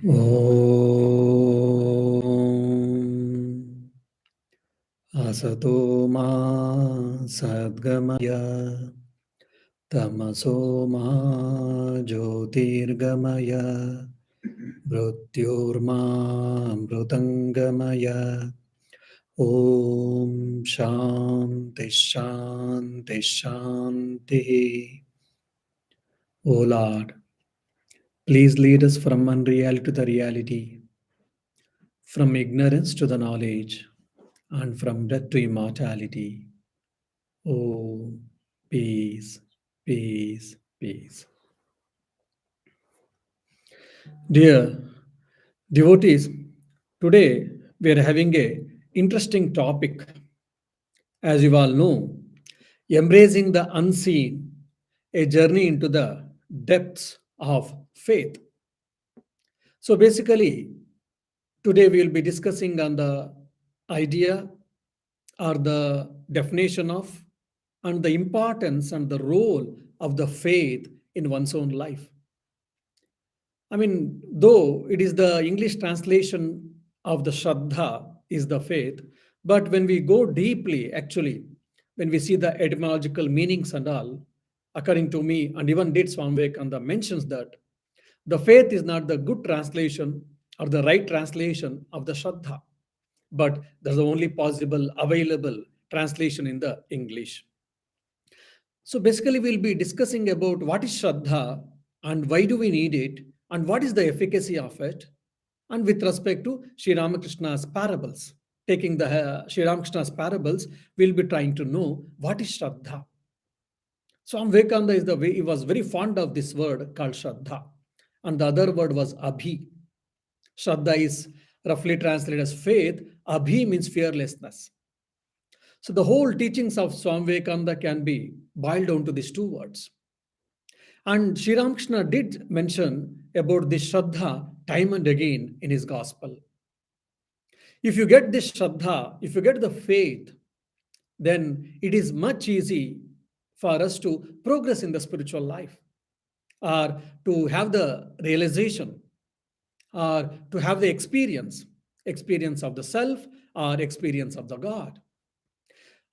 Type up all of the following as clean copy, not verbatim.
Om Asato Ma Sadgamaya Tamaso Ma Jyotirgamaya Mrityorma Mrutangamaya Om Shanti Shanti Shanti. O Lord, please lead us from unreality to the reality, from ignorance to the knowledge, and from death to immortality. Oh, peace, peace, peace. Dear devotees, today we are having a interesting topic. As you all know, embracing the unseen, a journey into the depths of faith. So basically, today we will be discussing on the idea or the definition of and the importance and the role of the faith in one's own life. I mean, though it is the English translation of the Shraddha is the faith, but when we go deeply, actually, when we see the etymological meanings and all, according to me, and even did Swami Vivekananda mentions that the faith is not the good translation or the right translation of the Shraddha, but there's the only possible available translation in the English. So basically, we'll be discussing about what is Shraddha and why do we need it and what is the efficacy of it. And with respect to Sri Ramakrishna's parables, taking the Sri Ramakrishna's parables, we'll be trying to know what is Shraddha. Swami Vivekananda is the way he was very fond of this word called Shraddha. And the other word was Abhi. Shraddha is roughly translated as faith. Abhi means fearlessness. So the whole teachings of Swami Vivekananda can be boiled down to these two words. And Sri Ramakrishna did mention about this Shraddha time and again in his gospel. If you get this Shraddha, if you get the faith, then it is much easy for us to progress in the spiritual life or to have the realization or to have the experience of the self or experience of the God.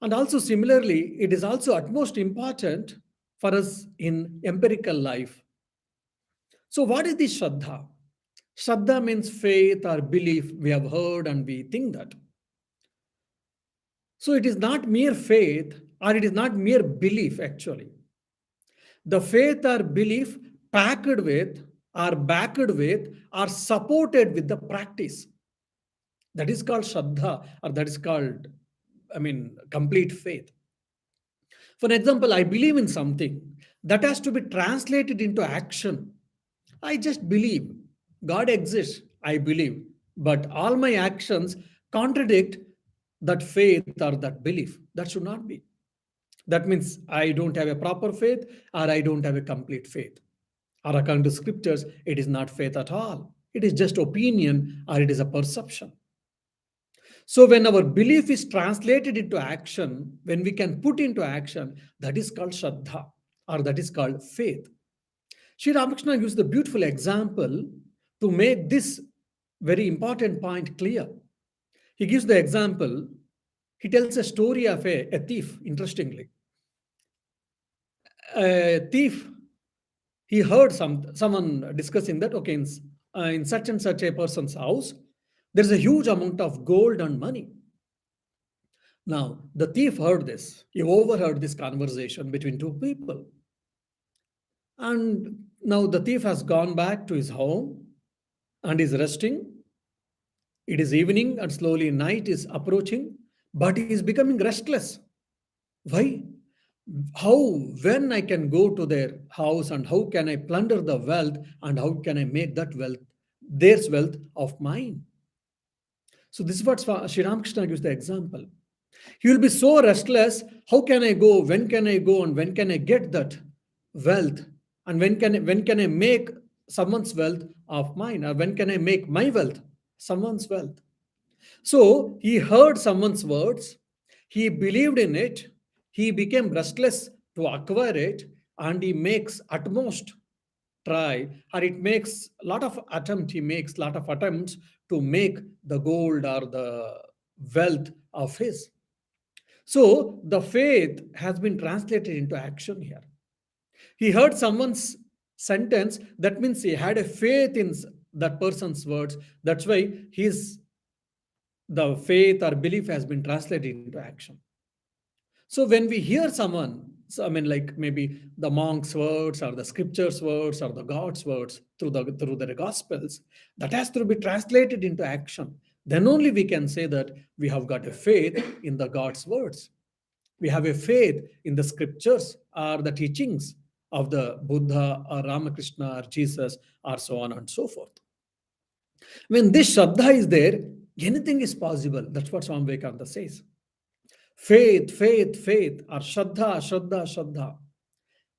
And also similarly, it is also utmost important for us in empirical life. So what is this Shraddha? Shraddha means faith or belief. We have heard and we think that. So it is not mere faith or it is not mere belief actually. The faith or belief packed with or backed with or supported with the practice. That is called Shraddha or that is called, complete faith. For example, I believe in something that has to be translated into action. I just believe God exists, I believe, but all my actions contradict that faith or that belief. That should not be. That means I don't have a proper faith or I don't have a complete faith. Or according to scriptures, it is not faith at all. It is just opinion or it is a perception. So when our belief is translated into action, when we can put into action, that is called Shraddha or that is called faith. Sri Ramakrishna used the beautiful example to make this very important point clear. He gives the example, he tells a story of a thief, interestingly. A thief, he heard someone discussing that, okay, in such and such a person's house, there's a huge amount of gold and money. Now, the thief heard this. He overheard this conversation between two people. And now the thief has gone back to his home and is resting. It is evening and slowly night is approaching, but he is becoming restless. Why? How, when I can go to their house and how can I plunder the wealth and how can I make that wealth, their wealth of mine? So this is what Sri Ramakrishna gives the example. He will be so restless. How can I go? When can I go? And when can I get that wealth? And when can I make someone's wealth of mine? Or when can I make my wealth someone's wealth? So he heard someone's words. He believed in it. He became restless to acquire it. And he makes utmost try, or it makes a lot of attempt. He makes a lot of attempts to make the gold or the wealth of his. So the faith has been translated into action here. He heard someone's sentence, that means he had a faith in that person's words. That's why his the faith or belief has been translated into action. So when we hear someone, so I mean, like maybe the monk's words or the scripture's words or the God's words through the gospels, that has to be translated into action. Then only we can say that we have got a faith in the God's words. We have a faith in the scriptures or the teachings of the Buddha or Ramakrishna or Jesus or so on and so forth. When this Shraddha is there, anything is possible. That's what Swami Vivekananda says. Faith, faith, faith, or Shraddha, Shraddha, Shraddha.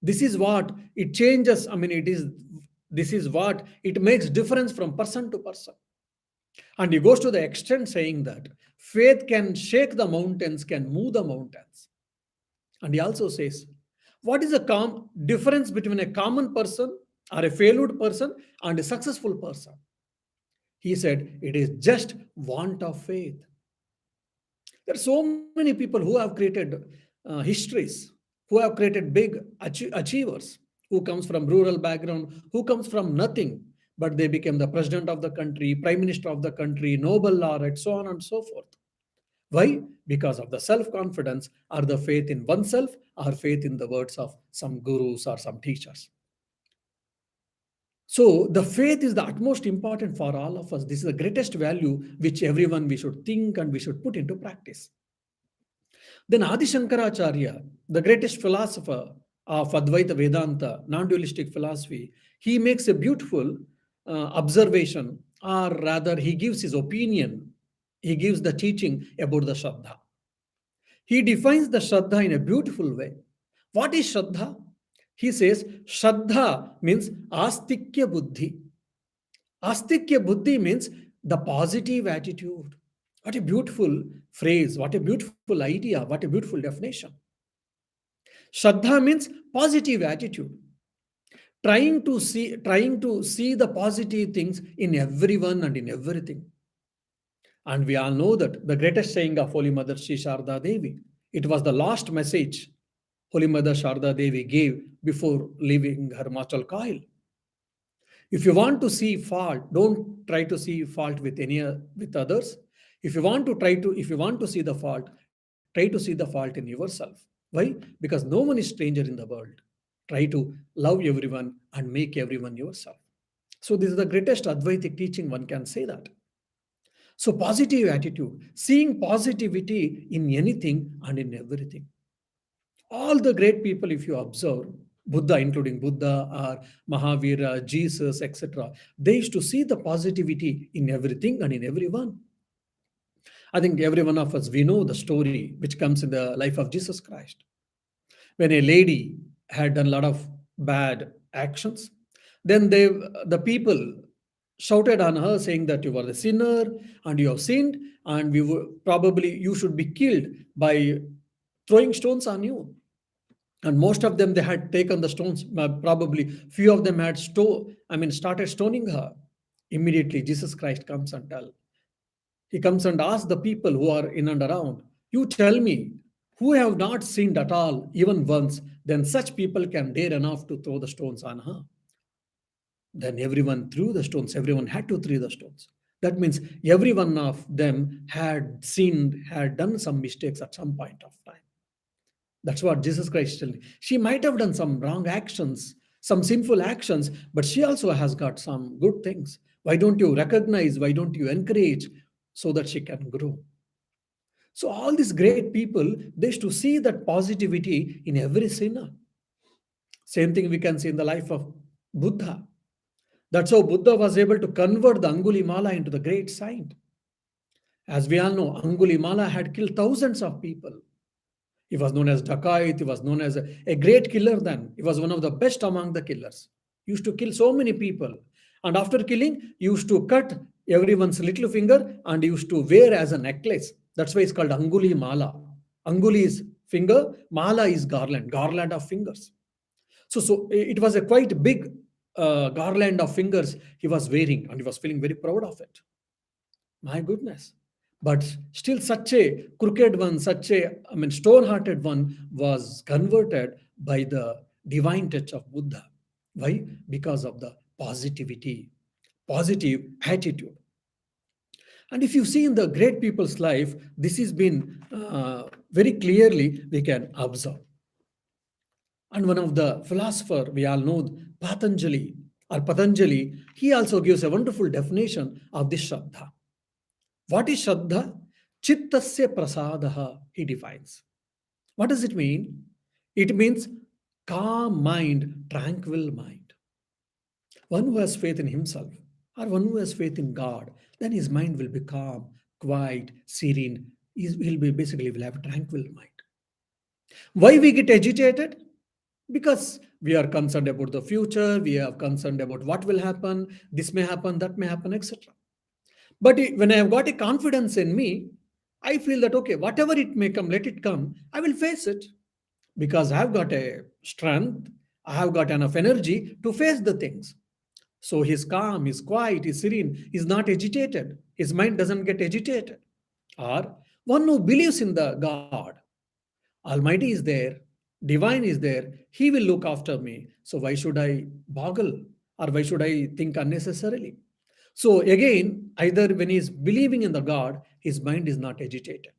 This is what it changes. I mean, this is what it makes difference from person to person. And he goes to the extent saying that faith can shake the mountains, can move the mountains. And he also says, what is the difference between a common person or a failed person and a successful person? He said, it is just want of faith. There are so many people who have created histories, who have created big achievers, who comes from rural background, who comes from nothing, but they became the president of the country, prime minister of the country, Nobel laureate, so on and so forth. Why? Because of the self-confidence or the faith in oneself or faith in the words of some gurus or some teachers. So the faith is the utmost important for all of us. This is the greatest value which everyone we should think and we should put into practice. Then Adi Shankaracharya, the greatest philosopher of Advaita Vedanta, non-dualistic philosophy, he makes a beautiful observation, or rather he gives his opinion, he gives the teaching about the Shraddha. He defines the Shraddha in a beautiful way. What is Shraddha? He says, Shraddha means Astikya Buddhi. Astikya Buddhi means the positive attitude. What a beautiful phrase, what a beautiful idea, what a beautiful definition. Shraddha means positive attitude. Trying to see the positive things in everyone and in everything. And we all know that the greatest saying of Holy Mother Sri Sharda Devi, it was the last message Holy Mother Sharda Devi gave before leaving her mortal coil. If you want to see fault, don't try to see fault with others. If you want to see the fault, try to see the fault in yourself. Why? Because no one is stranger in the world. Try to love everyone and make everyone yourself. So this is the greatest Advaitic teaching, one can say that. So positive attitude, seeing positivity in anything and in everything. All the great people, if you observe, Buddha, including Buddha or Mahavira, Jesus, etc., they used to see the positivity in everything and in everyone. I think every one of us, we know the story which comes in the life of Jesus Christ. When a lady had done a lot of bad actions, then the people shouted on her saying that you are a sinner and you have sinned, and probably you should be killed by throwing stones on you. And most of them, they had taken the stones, probably few of them had started stoning her. Immediately Jesus Christ comes and asks the people who are in and around, you tell me, who have not sinned at all, even once, then such people can dare enough to throw the stones on her. Then everyone threw the stones, everyone had to throw the stones. That means every one of them had sinned, had done some mistakes at some point of time. That's what Jesus Christ telling. She might have done some wrong actions, some sinful actions, but she also has got some good things. Why don't you recognize? Why don't you encourage so that she can grow? So all these great people, they used to see that positivity in every sinner. Same thing we can see in the life of Buddha. That's how Buddha was able to convert the Angulimala into the great saint. As we all know, Angulimala had killed thousands of people. He was known as dacoit. He was known as a great killer then. He was one of the best among the killers. He used to kill so many people. And after killing, he used to cut everyone's little finger and he used to wear as a necklace. That's why it's called Anguli Mala. Anguli is finger, Mala is garland of fingers. So it was a quite big garland of fingers he was wearing, and he was feeling very proud of it. My goodness. But still, such a crooked one, such a, I mean, stone hearted one was converted by the divine touch of Buddha. Why? Because of the positivity, positive attitude. And if you see in the great people's life, this has been very clearly we can observe. And one of the philosopher we all know, Patanjali, he also gives a wonderful definition of this Shraddha. What is Shraddha? Chittasya prasadaha, he defines. What does it mean? It means calm mind, tranquil mind. One who has faith in himself or one who has faith in God, then his mind will be calm, quiet, serene. He'll be basically will have a tranquil mind. Why we get agitated? Because we are concerned about the future, we are concerned about what will happen, this may happen, that may happen, etc. But when I have got a confidence in me, I feel that okay, whatever it may come, let it come, I will face it because I have got a strength, I have got enough energy to face the things. So he's calm, he's quiet, he's serene, he's not agitated. His mind doesn't get agitated. Or one who believes in the God, Almighty is there, divine is there, he will look after me. So why should I boggle or why should I think unnecessarily? So again, either when he's believing in the God, his mind is not agitated.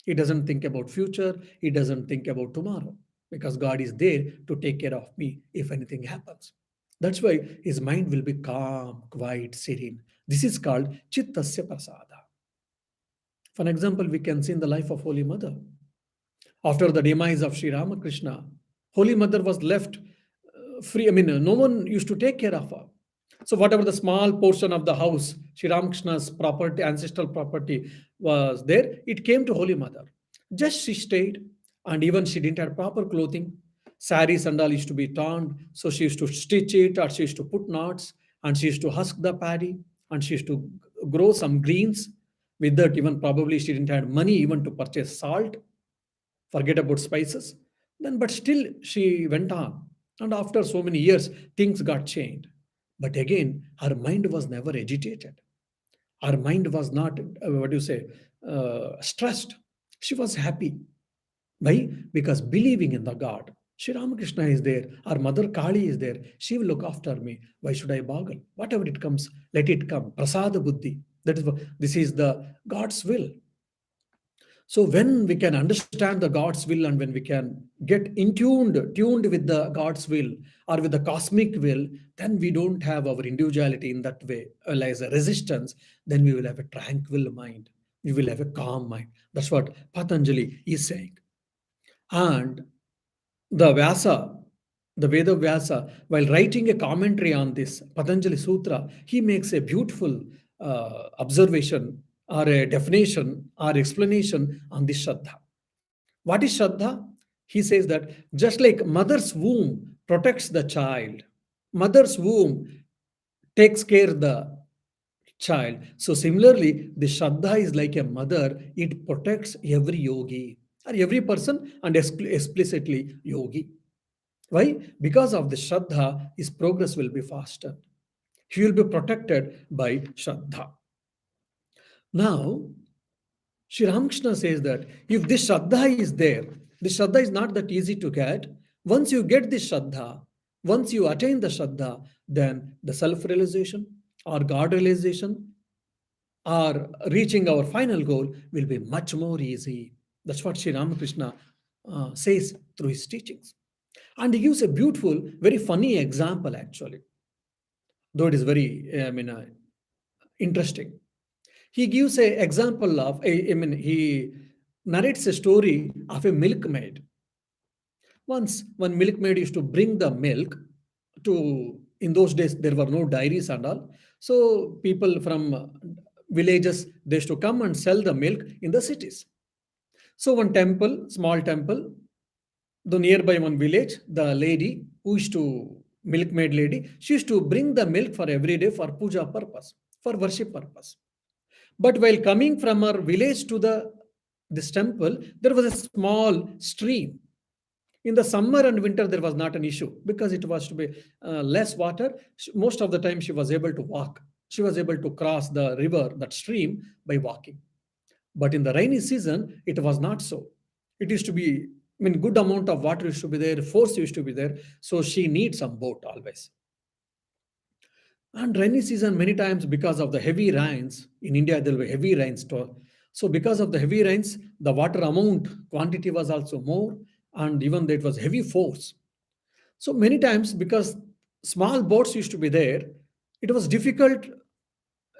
He doesn't think about future, he doesn't think about tomorrow because God is there to take care of me if anything happens. That's why his mind will be calm, quiet, serene. This is called Chittasya Prasada. For an example, we can see in the life of Holy Mother. After the demise of Sri Ramakrishna, Holy Mother was left free. I mean, no one used to take care of her. So, whatever the small portion of the house, Sri Ramakrishna's property, ancestral property was there, it came to Holy Mother. Just she stayed, and even she didn't have proper clothing. Saris and all used to be torn, so she used to stitch it, or she used to put knots, and she used to husk the paddy, and she used to grow some greens. With that, even probably she didn't have money even to purchase salt, forget about spices. Then, but still she went on. And after so many years, things got changed. But again, her mind was never agitated. Her mind was not, what do you say, stressed. She was happy. Why? Because believing in the God. Sri Ramakrishna is there. Our mother Kali is there. She will look after me. Why should I boggle? Whatever it comes, let it come. Prasada buddhi. That is what, this is the God's will. So when we can understand the God's will and when we can get tuned with the God's will or with the cosmic will, then we don't have our individuality in that way, as a resistance. Then we will have a tranquil mind. We will have a calm mind. That's what Patanjali is saying. And the Vyasa, the Veda Vyasa, while writing a commentary on this Patanjali Sutra, he makes a beautiful observation or a definition or explanation on this Shraddha. What is Shraddha? He says that just like mother's womb protects the child, mother's womb takes care the child. So similarly, the Shraddha is like a mother. It protects every yogi or every person and explicitly yogi. Why? Because of the Shraddha, his progress will be faster. He will be protected by Shraddha. Now, Sri Ramakrishna says that if this Shraddha is there, this Shraddha is not that easy to get. Once you get this Shraddha, once you attain the Shraddha, then the self-realization or God realization or reaching our final goal will be much more easy. That's what Sri Ramakrishna says through his teachings. And he gives a beautiful, very funny example actually, though it is very, interesting. He gives a example of, he narrates a story of a milkmaid. Once, one milkmaid used to bring the milk to, in those days, there were no dairies and all. So people from villages, they used to come and sell the milk in the cities. So one temple, small temple, the nearby one village, the lady who used to, milkmaid lady, she used to bring the milk for every day for puja purpose, for worship purpose. But while coming from her village to this temple, there was a small stream. In the summer and winter, there was not an issue because it was to be less water. Most of the time, she was able to walk. She was able to cross the river, that stream, by walking. But in the rainy season, it was not so. It used to be, I mean, good amount of water used to be there, force used to be there. So she needs some boat always. And rainy season, many times because of the heavy rains, in India there will be heavy rains. So because of the heavy rains, the water amount quantity was also more, and even though it was heavy force. So many times because small boats used to be there, it was difficult.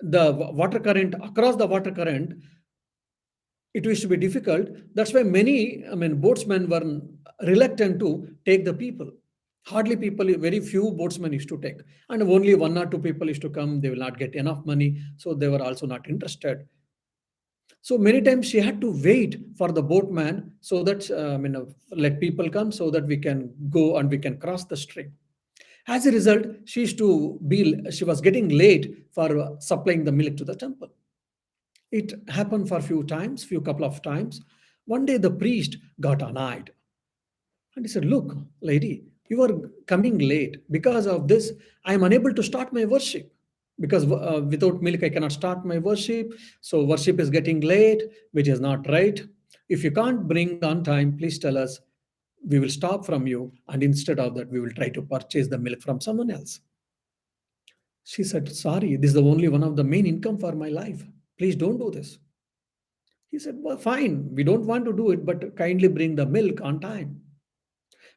The water current across the water current, it used to be difficult. That's why many, I mean, boatsmen were reluctant to take the people. Hardly people, very few boatsmen used to take, and only one or two people used to come. They will not get enough money, so they were also not interested. So many times she had to wait for the boatman so that let people come so that we can go and we can cross the stream. As a result, she was getting late for supplying the milk to the temple. It happened for few couple of times. One day the priest got annoyed and he said, "Look, lady, you are coming late. Because of this, I am unable to start my worship. Because without milk, I cannot start my worship. So worship is getting late, which is not right. If you can't bring on time, please tell us. We will stop from you. And instead of that, we will try to purchase the milk from someone else." She said, "Sorry, this is the only one of the main income for my life. Please don't do this." He said, "Well, fine, we don't want to do it, but kindly bring the milk on time."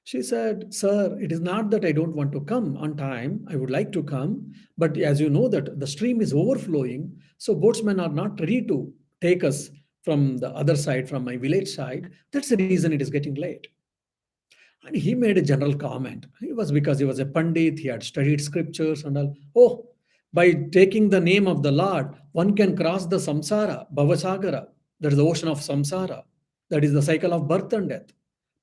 She said, "Sir, it is not that I don't want to come on time. I would like to come. But as you know that the stream is overflowing, so boatsmen are not ready to take us from the other side, from my village side. That's the reason it is getting late." And he made a general comment. It was because he was a Pandit, he had studied scriptures and all. "Oh, by taking the name of the Lord, one can cross the samsara, Bhavasagara. That is the ocean of samsara. That is the cycle of birth and death.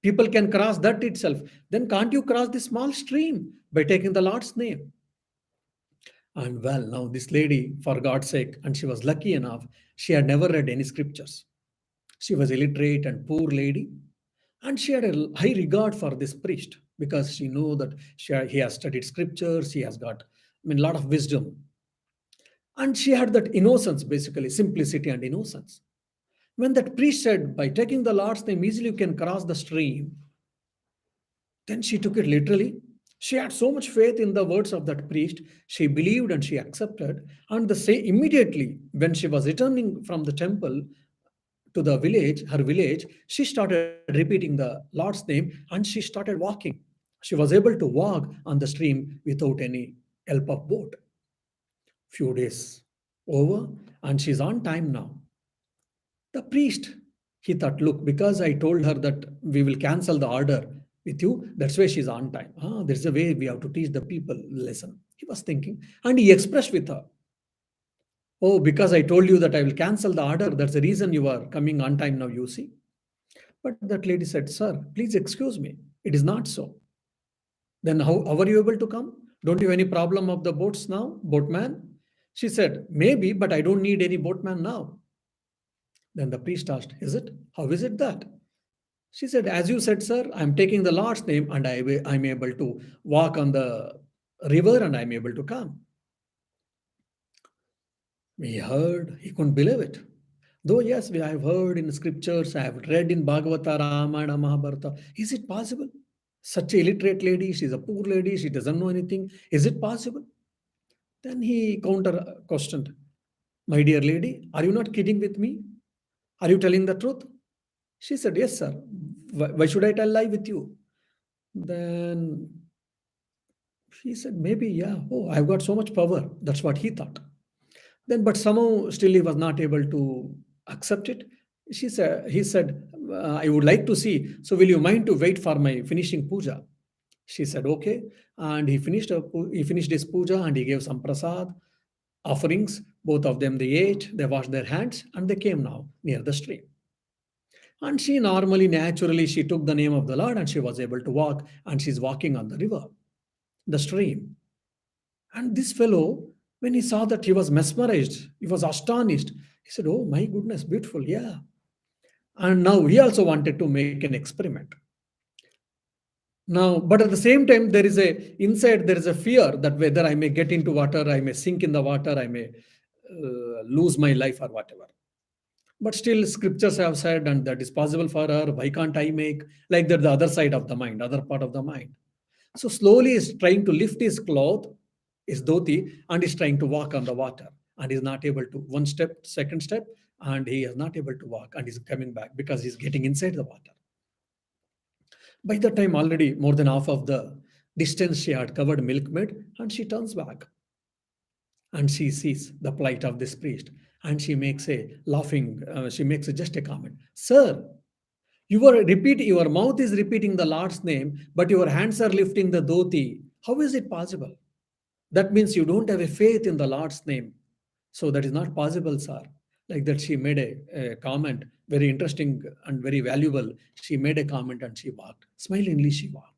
People can cross that itself. Then can't you cross this small stream by taking the Lord's name?" And well, now this lady, for God's sake, and she was lucky enough, she had never read any scriptures. She was illiterate and poor lady, and she had a high regard for this priest because she knew that he has studied scriptures, he has got, I mean, a lot of wisdom. And she had that innocence, basically, simplicity and innocence. When that priest said, "By taking the Lord's name, easily you can cross the stream," then she took it literally. She had so much faith in the words of that priest. She believed and she accepted. And the same immediately when she was returning from the temple to the village, her village, she started repeating the Lord's name and she started walking. She was able to walk on the stream without any help of boat. Few days over, and she's on time now. The priest, he thought, "Look, because I told her that we will cancel the order with you, that's why she's on time. Ah, there's a way we have to teach the people lesson." He was thinking, and he expressed with her, "Oh, because I told you that I will cancel the order, that's the reason you are coming on time now, you see." But that lady said, "Sir, please excuse me. It is not so." "Then how are you able to come? Don't you have any problem of the boats now, boatman?" She said, "Maybe, but I don't need any boatman now." Then the priest asked, "Is it? How is it that?" She said, "As you said, sir, I'm taking the Lord's name and I'm able to walk on the river and I'm able to come." He heard, he couldn't believe it. Though, yes, we have heard in scriptures, I have read in Bhagavata, Ramayana, Mahabharata. Is it possible? Such a illiterate lady, she's a poor lady, she doesn't know anything. Is it possible? Then he counter questioned, "My dear lady, are you not kidding with me? Are you telling the truth?" She said, "Yes, sir. Why should I tell lie with you?" Then he said, "Maybe, yeah. Oh, I've got so much power." That's what he thought. Then, but somehow still he was not able to accept it. He said, "I would like to see. So, will you mind to wait for my finishing puja?" She said, "Okay." And he finished his puja and he gave some prasad, offerings. Both of them they ate, they washed their hands, and they came now near the stream. And she normally, naturally, she took the name of the Lord and she was able to walk, and she's walking on the river, the stream. And this fellow, when he saw that, he was mesmerized, he was astonished. He said, "Oh my goodness, beautiful, yeah." And now he also wanted to make an experiment. Now, but at the same time, there is a inside there is a fear that whether I may get into water, I may sink in the water, I may lose my life or whatever. But still, scriptures have said, and that is possible for her. Why can't I make like that? The other side of the mind, other part of the mind. So slowly, is trying to lift his cloth, his dhoti, and is trying to walk on the water, and is not able to. One step, second step, and he is not able to walk, and is coming back because he's getting inside the water. By the time, already more than half of the distance she had covered milkmaid, and she turns back and she sees the plight of this priest, and she makes a laughing, she makes just a comment, Sir, your mouth is repeating the Lord's name, but your hands are lifting the dhoti. How is it possible? That means you don't have a faith in the Lord's name. So that is not possible, sir. Like that, she made a comment, very interesting and very valuable. She made a comment and she walked. Smilingly, she walked.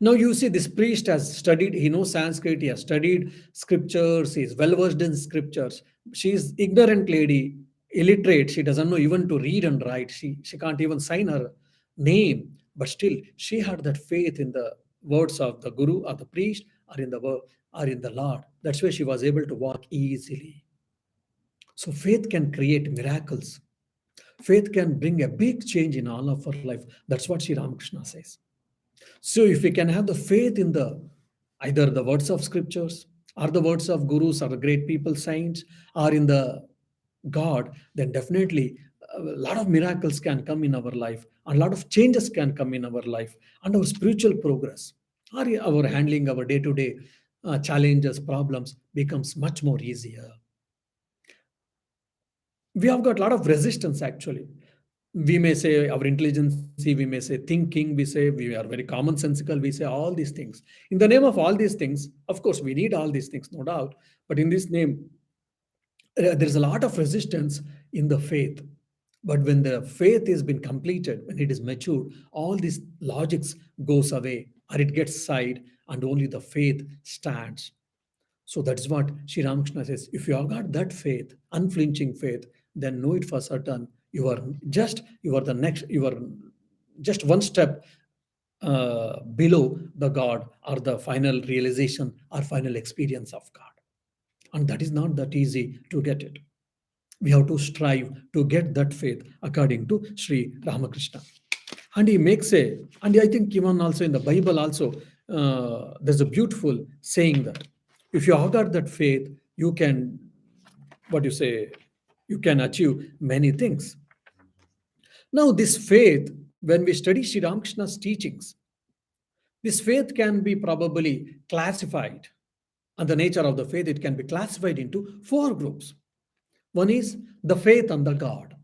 Now you see, this priest has studied, he knows Sanskrit, he has studied scriptures, he is well versed in scriptures. She is ignorant lady, illiterate, she doesn't know even to read and write. She can't even sign her name, but still she had that faith in the words of the guru or the priest or in the or in the Lord. That's why she was able to walk easily. So faith can create miracles. Faith can bring a big change in all of our life. That's what Sri Ramakrishna says. So if we can have the faith in the either the words of scriptures or the words of gurus or the great people, saints, or in the God, then definitely a lot of miracles can come in our life, and a lot of changes can come in our life, and our spiritual progress, or our handling our day-to-day challenges, problems becomes much more easier. We have got a lot of resistance actually. We may say our intelligence, we may say thinking, we say we are very commonsensical, we say all these things. In the name of all these things, of course, we need all these things, no doubt. But in this name, there's a lot of resistance in the faith. But when the faith has been completed, when it is matured, all these logics goes away or it gets side, and only the faith stands. So that's what Sri Ramakrishna says. If you have got that faith, unflinching faith, then know it for certain. You are the next, you are just one step below the God or the final realization or final experience of God. And that is not that easy to get it. We have to strive to get that faith according to Sri Ramakrishna. And he makes a, and I think even also in the Bible also, there's a beautiful saying that if you have got that faith, you can, what you say, you can achieve many things. Now, this faith, when we study Sri Ramakrishna's teachings, this faith can be probably classified, and the nature of the faith, it can be classified into four groups. One is the faith on the God,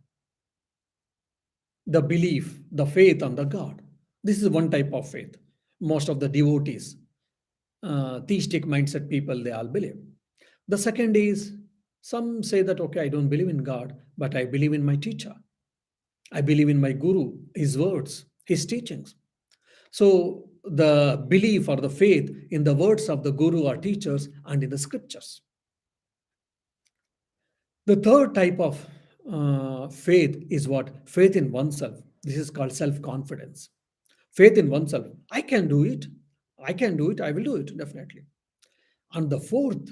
the belief, the faith on the God. This is one type of faith. Most of the devotees, theistic mindset people, they all believe. The second is some say that, okay, I don't believe in God, but I believe in my teacher. I believe in my guru, his words, his teachings. So the belief or the faith in the words of the guru or teachers and in the scriptures. The third type of faith is what? Faith in oneself. This is called self confidence. Faith in oneself. I can do it. I can do it. I will do it, definitely. And the fourth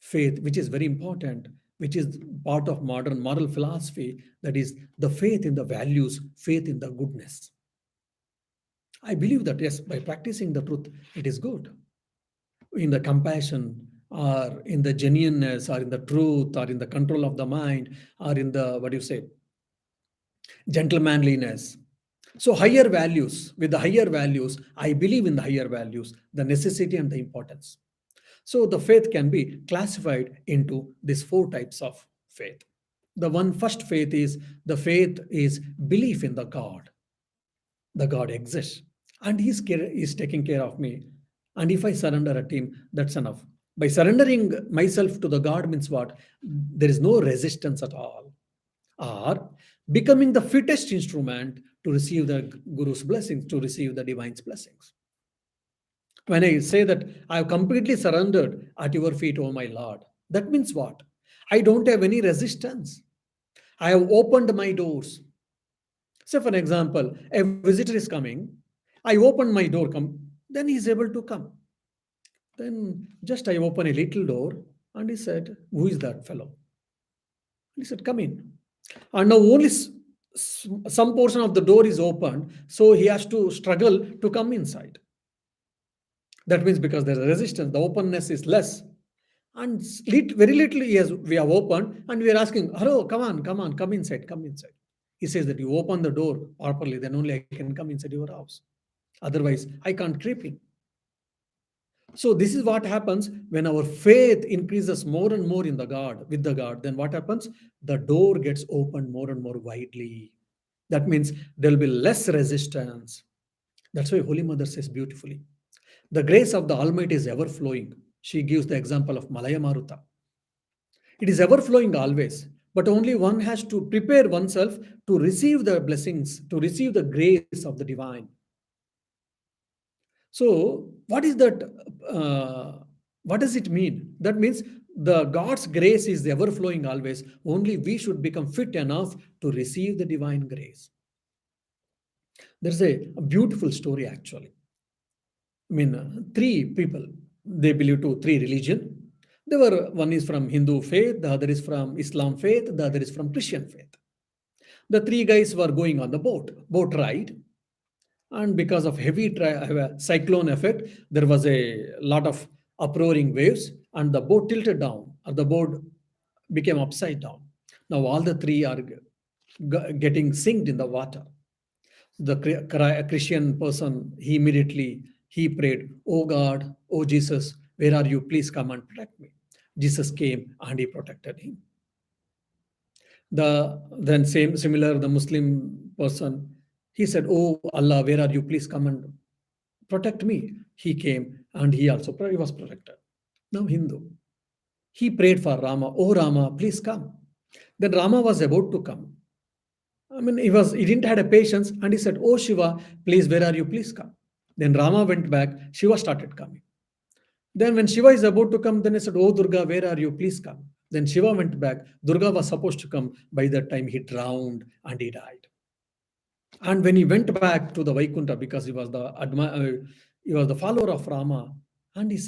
faith, which is very important, which is part of modern moral philosophy, that is the faith in the values, faith in the goodness. I believe that, yes, by practicing the truth, it is good. In the compassion, or in the genuineness, or in the truth, or in the control of the mind, or in the, what do you say, gentlemanliness. So, higher values, with the higher values, I believe in the higher values, the necessity and the importance. So, the faith can be classified into these four types of faith. The one first faith is the faith is belief in the God. The God exists and he's taking care of me. And if I surrender at him, that's enough. By surrendering myself to the God means what? There is no resistance at all. Or becoming the fittest instrument to receive the Guru's blessings, to receive the divine's blessings. When I say that I have completely surrendered at your feet, oh my Lord, that means what? I don't have any resistance. I have opened my doors. Say, for example, a visitor is coming I opened my door, come. Then he's able to come. Then just I open a little door and he said, "Who is that fellow?" And he said, "Come in." And now only some portion of the door is opened, so he has to struggle to come inside. That means because there is resistance, the openness is less. And very little we have opened and we are asking, "Hello, come on, come inside, come inside." He says that you open the door properly, then only I can come inside your house. Otherwise, I can't creep in. So this is what happens when our faith increases more and more in the God, with the God. Then what happens? The door gets opened more and more widely. That means there will be less resistance. That's why Holy Mother says beautifully, the grace of the Almighty is ever flowing. She gives the example of Malaya Maruta. It is ever flowing always, but only one has to prepare oneself to receive the blessings, to receive the grace of the divine. So, what is that? What does it mean? That means the God's grace is ever flowing always. Only we should become fit enough to receive the divine grace. There's a beautiful story actually. I mean, three people, they belong to three religion. They were, one is from Hindu faith, the other is from Islam faith, the other is from Christian faith. The three guys were going on the boat ride, and because of heavy cyclone effect, there was a lot of uproaring waves, and the boat tilted down, or the boat became upside down. Now all the three are getting sinked in the water. The Christian person, he prayed, "Oh God, oh Jesus, where are you? Please come and protect me." Jesus came and he protected him. Then similar, the Muslim person, he said, "Oh Allah, where are you? Please come and protect me." He came and he was protected. Now Hindu, he prayed for Rama, "Oh Rama, please come." Then Rama was about to come. I mean, he didn't had a patience, and he said, "Oh Shiva, please, where are you? Please come." Then Rama went back, Shiva started coming. Then when Shiva is about to come, then he said, "Oh Durga, where are you? Please come." Then Shiva went back. Durga was supposed to come. By that time, he drowned and he died. And when he went back to the Vaikunta, because he was the follower of Rama, and he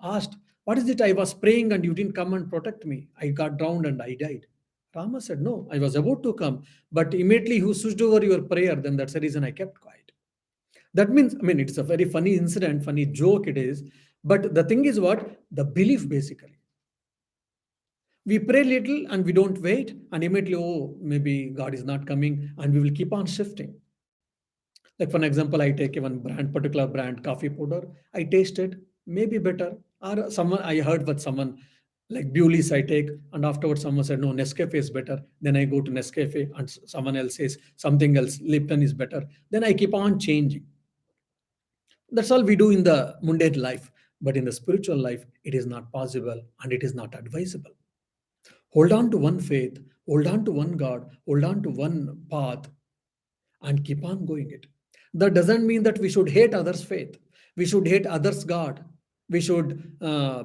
asked, "What is it? I was praying and you didn't come and protect me. I got drowned and I died." Rama said, "No, I was about to come, but immediately you switched over your prayer. Then that's the reason I kept quiet." That means, I mean, it's a very funny incident, funny joke it is. But the thing is what? The belief basically. We pray little and we don't wait, and immediately, oh, maybe God is not coming, and we will keep on shifting. Like, for an example, I take one particular brand coffee powder, I taste it, maybe better. Or someone, I heard what someone like Bewley's I take, and afterwards someone said, "No, Nescafe is better." Then I go to Nescafe, and someone else says something else, Lipton is better. Then I keep on changing. That's all we do in the mundane life. But in the spiritual life, it is not possible and it is not advisable. Hold on to one faith, hold on to one God, hold on to one path, and keep on going it. That doesn't mean that we should hate others' faith. We should hate others' God. We should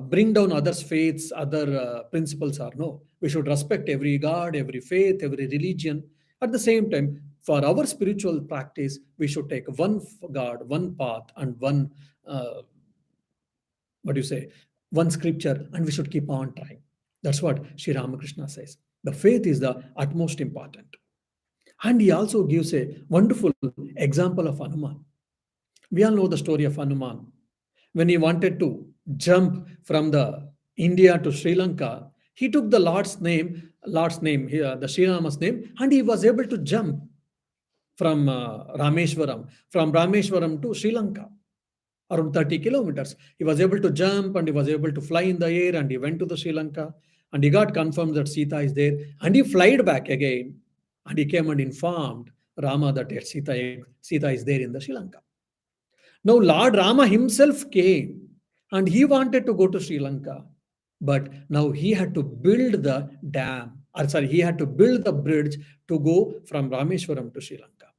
bring down others' faiths, other principles, or no. We should respect every God, every faith, every religion. At the same time, for our spiritual practice, we should take one God, one path, and one, what do you say, one scripture, and we should keep on trying. That's what Sri Ramakrishna says. The faith is the utmost important. And he also gives a wonderful example of Hanuman. We all know the story of Hanuman. When he wanted to jump from the India to Sri Lanka, he took the Lord's name here, the Sri Rama's name, and he was able to jump from Rameshwaram to Sri Lanka, around 30 kilometers. He was able to jump and he was able to fly in the air, and he went to the Sri Lanka, and he got confirmed that Sita is there, and he flied back again, and he came and informed Rama that Sita is there in the Sri Lanka. Now Lord Rama himself came and he wanted to go to Sri Lanka, but now he had to build the dam, or sorry, he had to build the bridge to go from Rameshwaram to Sri Lanka.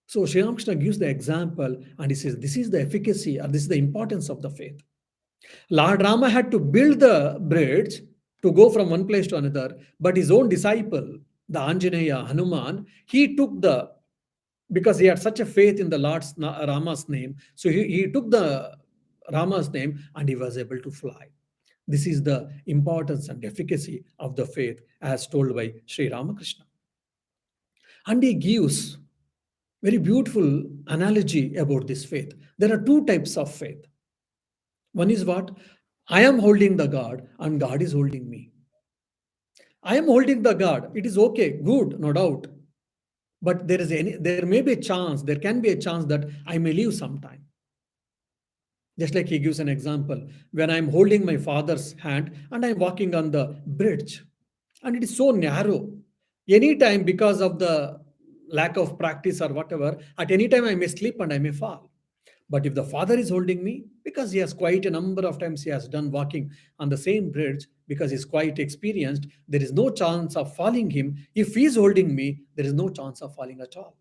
So Sri Ramakrishna gives the example and he says, this is the efficacy, or this is the importance of the faith. Lord Rama had to build the bridge to go from one place to another, but his own disciple, the Anjaneya, Hanuman, he took the because he had such a faith in the Rama's name. So he took the Rama's name and he was able to fly. This is the importance and efficacy of the faith as told by Sri Ramakrishna. And he gives very beautiful analogy about this faith. There are two types of faith. One is what? I am holding the God and God is holding me. I am holding the God. It is okay, good, no doubt. But there may be a chance, there can be a chance that I may leave sometime. Just like he gives an example, when I'm holding my father's hand and I'm walking on the bridge, and it is so narrow. Anytime, because of the lack of practice or whatever, at any time I may slip and I may fall. But if the father is holding me, because he has quite a number of times he has done walking on the same bridge, because he's quite experienced, there is no chance of falling him. If he is holding me, there is no chance of falling at all.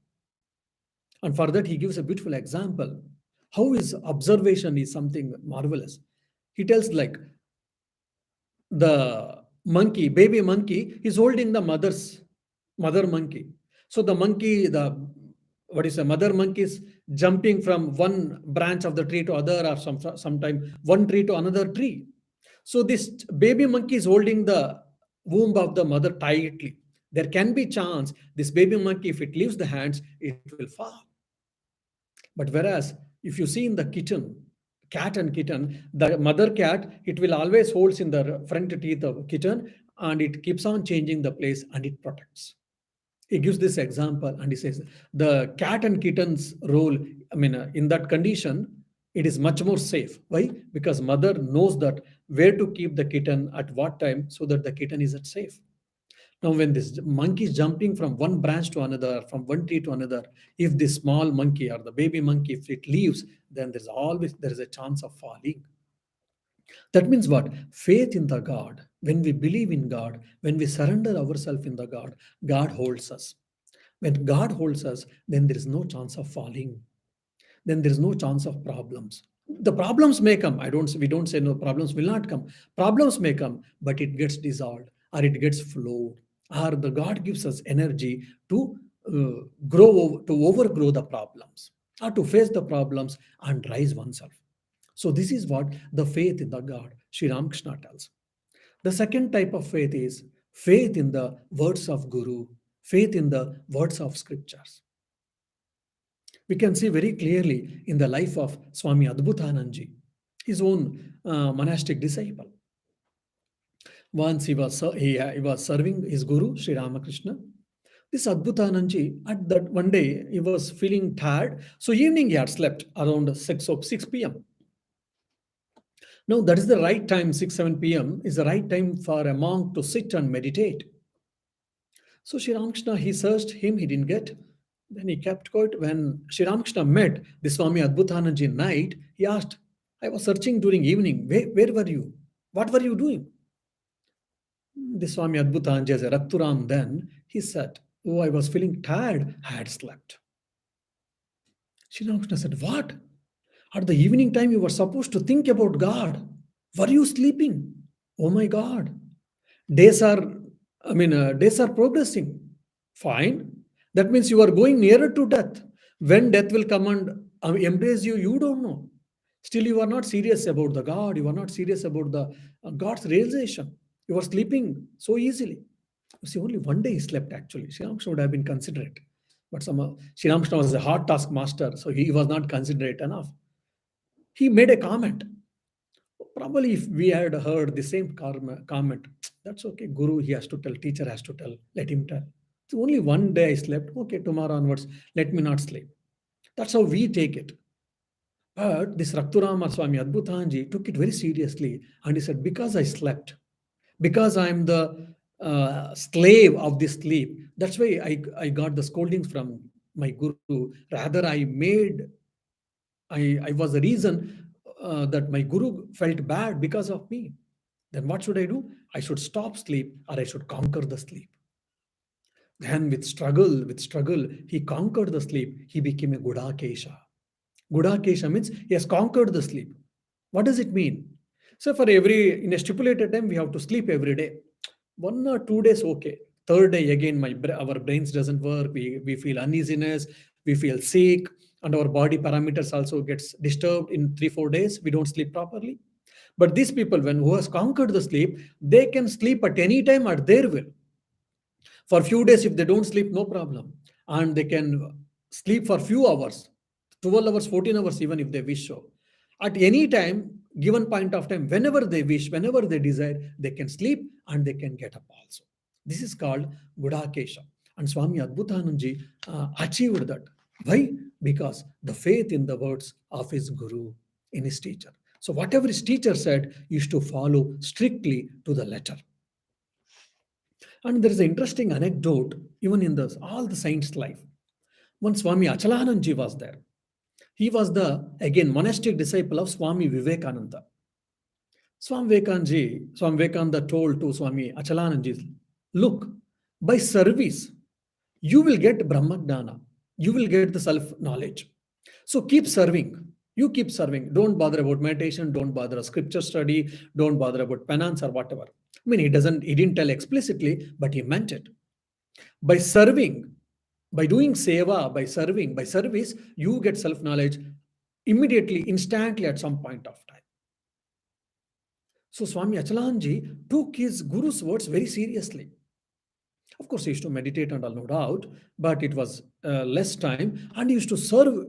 And for that, he gives a beautiful example. How his observation is something marvelous. He tells like the monkey, baby monkey, is holding the mother monkey. So the monkey, the what is a mother monkey is jumping from one branch of the tree to other, or sometime one tree to another tree. So this baby monkey is holding the womb of the mother tightly. There can be chance this baby monkey, if it leaves the hands, it will fall. But whereas if you see in the kitten, cat and kitten, the mother cat, it will always holds in the front teeth of kitten and it keeps on changing the place and it protects. He gives this example and he says the cat and kitten's role, in that condition, it is much more safe. Why? Because mother knows that where to keep the kitten at what time so that the kitten is at safe. Now, when this monkey is jumping from one branch to another, from one tree to another, if this small monkey or the baby monkey, if it leaves, then there is a chance of falling. That means what? Faith in the God. When we believe in God, when we surrender ourselves in the God, God holds us. When God holds us, then there is no chance of falling. Then there is no chance of problems. The problems may come. We don't say no, problems will not come. Problems may come, but it gets dissolved or it gets flowed. Or the God gives us energy to to overgrow the problems or to face the problems and rise oneself. So this is what the faith in the God Sri Ramakrishna tells. The second type of faith is faith in the words of Guru, faith in the words of scriptures. We can see very clearly in the life of Swami Adbhutananji, his own monastic disciple. Once he was serving his guru, Sri Ramakrishna. This Adbhutananji, at that one day, he was feeling tired. So evening he had slept around 6 p.m. Now that is the right time, 6, 7 p.m. is the right time for a monk to sit and meditate. So Sri Ramakrishna, he searched him, he didn't get. Then he kept quiet. When Sri Ramakrishna met the Swami Adbhutananji night, he asked, I was searching during evening. Where were you? What were you doing? The Swami Adbhutananji, as a Rakturam then, he said, oh, I was feeling tired. I had slept. Sri Ramakrishna said, what? At the evening time, you were supposed to think about God. Were you sleeping? Oh my God. Days are, days are progressing. Fine. That means you are going nearer to death. When death will come and embrace you, you don't know. Still, you are not serious about the God. You are not serious about the God's realization. You are sleeping so easily. You see, only one day he slept actually. Sri Ramakrishna would have been considerate. But Sri Ramakrishna was a hard task master, so he was not considerate enough. He made a comment. Probably if we had heard the same comment, that's okay. Guru, he has to tell, teacher has to tell, let him tell. So only one day I slept. Okay, tomorrow onwards, let me not sleep. That's how we take it. But this Rakturama Swami Adbhutanji took it very seriously and he said, because I slept, because I'm the slave of this sleep, that's why I got the scoldings from my guru. Rather, I was the reason that my guru felt bad because of me. Then what should I do? I should stop sleep or I should conquer the sleep. Then with struggle, he conquered the sleep. He became a Gudakesha. Gudakesha means he has conquered the sleep. What does it mean? So in a stipulated time, we have to sleep every day. 1 or 2 days, okay. Third day, again, our brains doesn't work. We feel uneasiness. we feel sick, and our body parameters also gets disturbed in 3 4 days. We don't sleep properly. But these people, when who has conquered the sleep, they can sleep at any time at their will. For few days, if they don't sleep, no problem, and they can sleep for few hours, 12 hours, 14 hours, even if they wish so. At any time, given point of time, whenever they wish, whenever they desire, they can sleep and they can get up also. This is called Gudakesha. And Swami Adbhutanandji achieved that. Why? Because the faith in the words of his guru, in his teacher. So whatever his teacher said, he used to follow strictly to the letter. And there is an interesting anecdote even in this all the saints' life. When Swami Achalanandji was there, he was the again monastic disciple of Swami Vivekananda. Swami Vivekananda told to Swami Achalanandji, look, by service, you will get Brahmagnana, you will get the self knowledge. So keep serving. You keep serving. Don't bother about meditation, don't bother scripture study, don't bother about penance or whatever. I mean, he didn't tell explicitly, but he meant it. By serving, by doing seva, by serving, by service, you get self knowledge immediately, instantly at some point of time. So Swami Achalanji took his guru's words very seriously. Of course, he used to meditate and all, no doubt, but it was less time, and he used to serve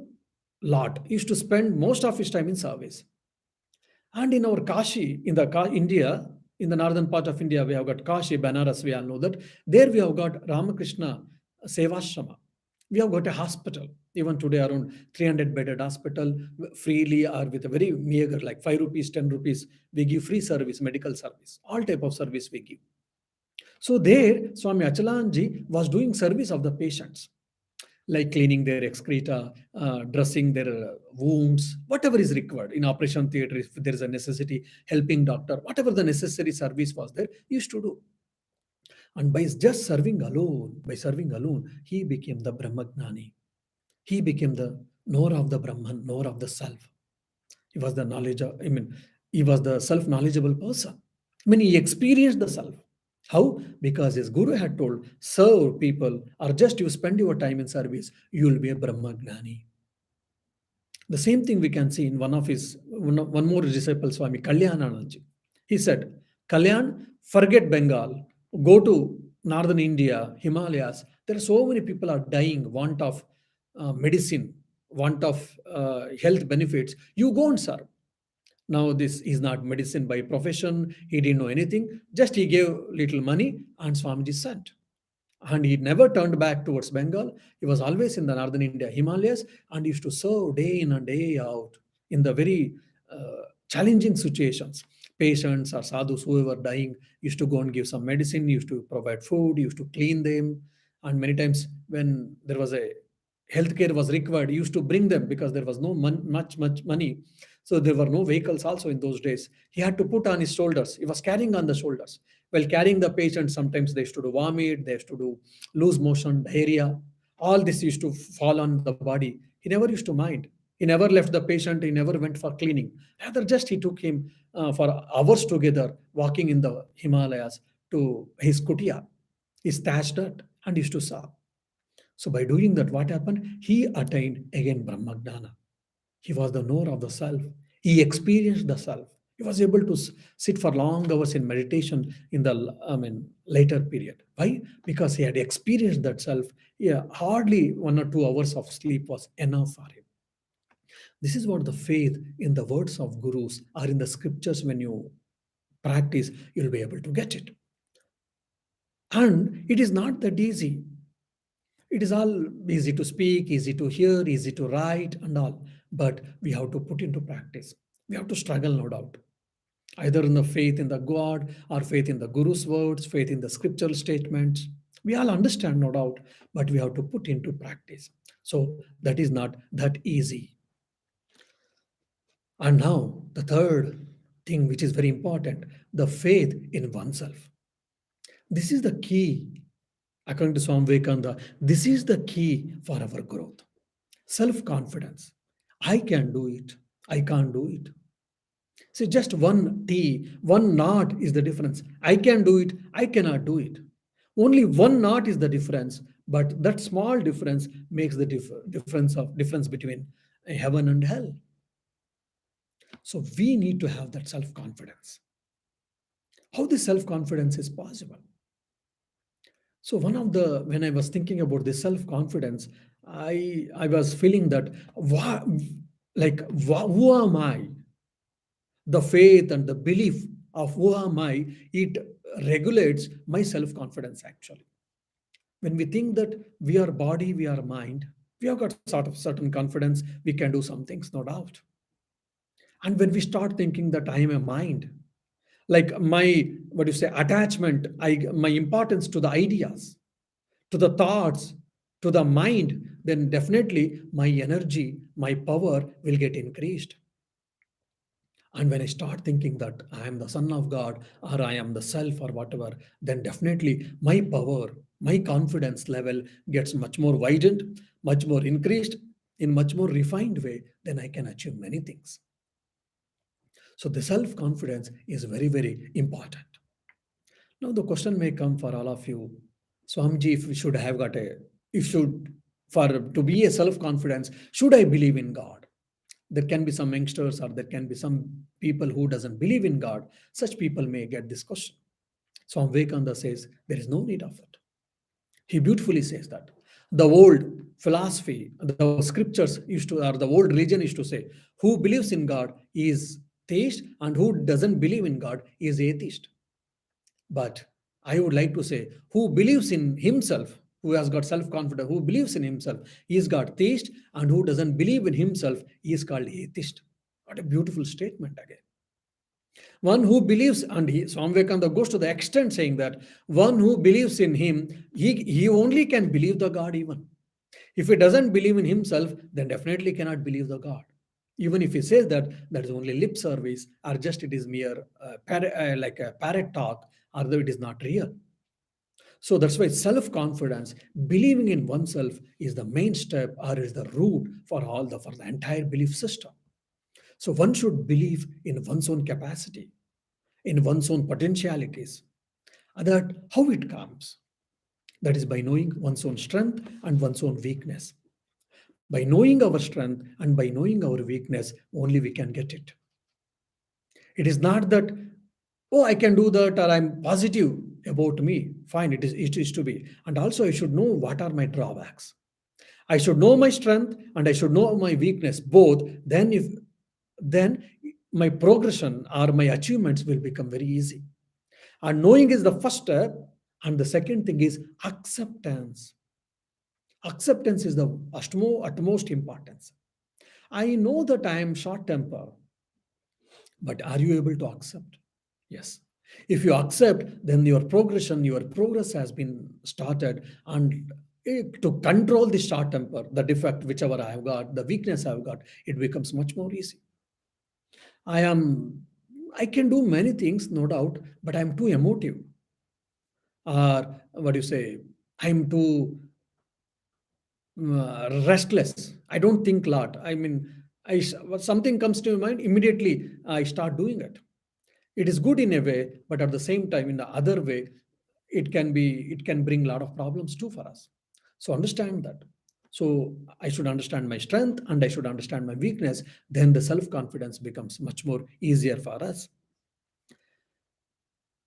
lot. He used to spend most of his time in service. And in our Kashi, in the India, in the northern part of India, we have got Kashi, Banaras, we all know that. There we have got Ramakrishna Sevashrama. We have got a hospital, even today around 300 bedded hospital, freely or with a very meager, like 5 rupees, 10 rupees, we give free service, medical service, all type of service we give. So there, Swami Achalanji was doing service of the patients, like cleaning their excreta, dressing their wounds, whatever is required in operation theater, if there is a necessity, helping doctor, whatever the necessary service was there, he used to do. And by just serving alone, he became the Brahmagnani. He became the knower of the Brahman, knower of the self. He was the knowledge of, he was the self-knowledgeable person. He experienced the self. How? Because his guru had told, serve people, or just you spend your time in service, you will be a Brahmagnani. The same thing we can see in one more disciple, Swami Kalyananandji. He said, Kalyan, forget Bengal, go to northern India, Himalayas. There are so many people are dying, want of medicine, want of health benefits. You go and serve. Now this is not medicine by profession. He didn't know anything. Just he gave little money and Swamiji sent. And he never turned back towards Bengal. He was always in the northern India, Himalayas, and used to serve day in and day out in the very challenging situations. Patients or sadhus, whoever dying, used to go and give some medicine, used to provide food, used to clean them. And many times when there was a healthcare was required, he used to bring them because there was no much money. So there were no vehicles also in those days. He had to put on his shoulders. He was carrying on the shoulders. While carrying the patient, sometimes they used to do vomit, they used to do loose motion, diarrhea. All this used to fall on the body. He never used to mind. He never left the patient. He never went for cleaning. Rather, just he took him for hours together, walking in the Himalayas to his kutia. He thatched it and used to serve. So by doing that, what happened? He attained again Brahmagnana. He was the knower of the self. He experienced the self. He was able to sit for long hours in meditation in the later period. Why? Because he had experienced that self. Yeah, hardly 1 or 2 hours of sleep was enough for him. This is what the faith in the words of gurus or in the scriptures, when you practice, you'll be able to get it. And it is not that easy. It is all easy to speak, easy to hear, easy to write, and all. But we have to put into practice. We have to struggle, no doubt. Either in the faith in the God or faith in the Guru's words, faith in the scriptural statements. We all understand, no doubt, but we have to put into practice. So that is not that easy. And now, the third thing, which is very important, the faith in oneself. This is the key. According to Swami Vivekananda, this is the key for our growth. Self-confidence. I can do it. I can't do it. See, just one T, one knot is the difference. I can do it. I cannot do it. Only one knot is the difference. But that small difference makes the difference between heaven and hell. So we need to have that self confidence. How this self confidence is possible? So one of the when I was thinking about this self confidence, I was feeling that who am I? The faith and the belief of who am I, it regulates my self confidence actually. When we think that we are body, we are mind, we have got sort of certain confidence, we can do some things, no doubt. And when we start thinking that I am a mind, like my what do you say attachment, my importance to the ideas, to the thoughts, to the mind, then definitely my energy, my power will get increased. And when I start thinking that I am the son of God or I am the self or whatever, then definitely my power, my confidence level gets much more widened, much more increased, in much more refined way, then I can achieve many things. So the self confidence is very, very important. Now the question may come for all of you, Swamiji, if we should have got a, if should, for to be a self confidence, should I believe in God? There can be some youngsters or there can be some people who doesn't believe in God. Such people may get this question. Swami Vivekananda says there is no need of it. He beautifully says that the old philosophy, the scriptures used to, or the old religion used to say, who believes in God is theist and who doesn't believe in God is atheist. But I would like to say, who believes in himself, who has got self confidence, who believes in himself, he is God theist, and who doesn't believe in himself, he is called atheist. What a beautiful statement again. One who believes, and Swami Vivekananda goes to the extent saying that one who believes in him, he only can believe the God even. If he doesn't believe in himself, then definitely cannot believe the God. Even if he says that, that is only lip service, or just it is mere like a parrot talk, although it is not real. So that's why self confidence, believing in oneself, is the main step or is the root for for the entire belief system. So one should believe in one's own capacity, in one's own potentialities. And that how it comes. That is by knowing one's own strength and one's own weakness. By knowing our strength and by knowing our weakness, only we can get it. It is not that, oh, I can do that or I'm positive about me. Fine, it is to be. And also I should know what are my drawbacks. I should know my strength and I should know my weakness both. Then my progression or my achievements will become very easy. And knowing is the first step. And the second thing is acceptance. Acceptance is the utmost importance. I know that I am short tempered, but are you able to accept? Yes. If you accept, then your progress has been started. And to control the short temper, the defect, whichever I have got, the weakness I have got, it becomes much more easy. I am, I can do many things, no doubt, but I'm too emotive. Or what do you say? I'm too restless. I don't think a lot. I mean, something comes to my mind, immediately I start doing it. It is good in a way, but at the same time, in the other way, it can bring a lot of problems too for us. So understand that. So I should understand my strength and I should understand my weakness. Then the self confidence becomes much more easier for us.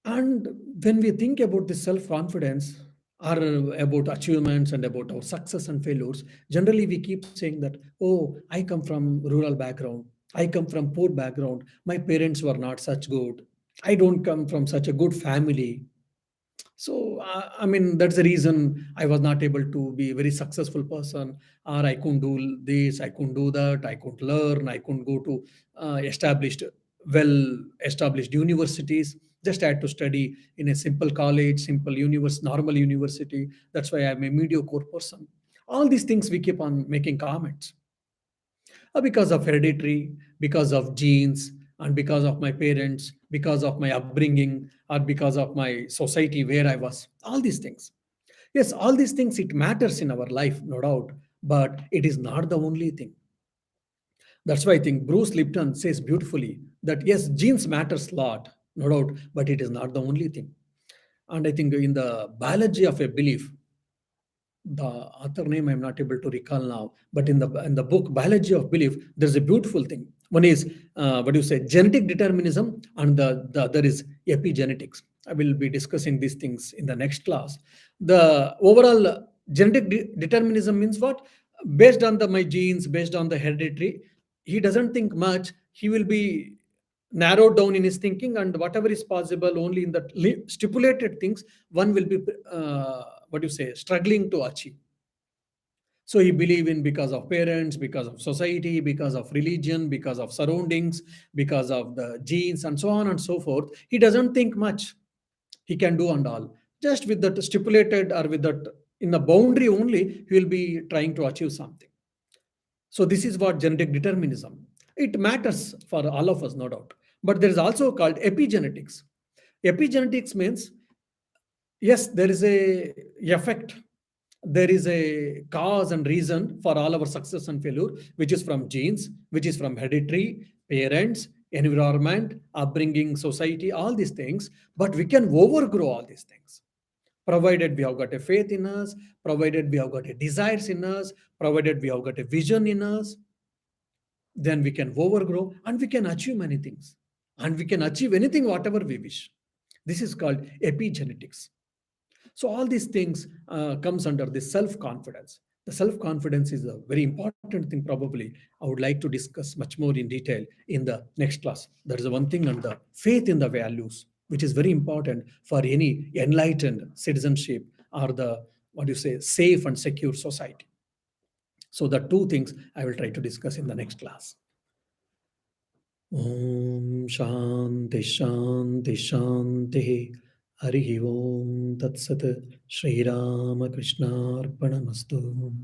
And when we think about this self confidence or about achievements and about our success and failures, generally we keep saying that, oh, I come from rural background. I come from poor background. My parents were not such good. I don't come from such a good family. So, I mean, that's the reason I was not able to be a very successful person, or I couldn't do this, I couldn't do that, I couldn't learn, I couldn't go to well established universities. Just had to study in a simple college, simple normal university. That's why I'm a mediocre person. All these things we keep on making comments because of hereditary, because of genes, and because of my parents, because of my upbringing, or because of my society where I was. All these things. Yes, all these things, it matters in our life, no doubt, but it is not the only thing. That's why I think Bruce Lipton says beautifully that yes, genes matters a lot, no doubt, but it is not the only thing. And I think in the biology of a belief, The author name I'm not able to recall now, but in the book Biology of Belief, there's a beautiful thing. One is what do you say, genetic determinism, and the other is epigenetics. I will be discussing these things in the next class. The overall genetic determinism means what? Based on the my genes, based on the hereditary, he doesn't think much. He will be narrowed down in his thinking, and whatever is possible only in the stipulated things, one will be what do you say, struggling to achieve. So he believe in because of parents, because of society, because of religion, because of surroundings, because of the genes, and so on and so forth. He doesn't think much. He can do and all. Just with that stipulated, or with that in the boundary only, he will be trying to achieve something. So this is what genetic determinism. It matters for all of us, no doubt. But there is also called epigenetics. Epigenetics means, yes, there is a effect, there is a cause and reason for all our success and failure, which is from genes, which is from hereditary, parents, environment, upbringing, society, all these things. But we can overgrow all these things, provided we have got a faith in us, provided we have got a desires in us, provided we have got a vision in us. Then we can overgrow and we can achieve many things, and we can achieve anything whatever we wish. This is called epigenetics. So all these things comes under this self-confidence. The self-confidence is a very important thing. Probably I would like to discuss much more in detail in the next class. That is the one thing. And the faith in the values, which is very important for any enlightened citizenship, or the, what do you say, safe and secure society. So the two things I will try to discuss in the next class. Om Shanti Shanti Shanti. Harihi Om Tat Sat. Shri Ramakrishna Arpanamastu.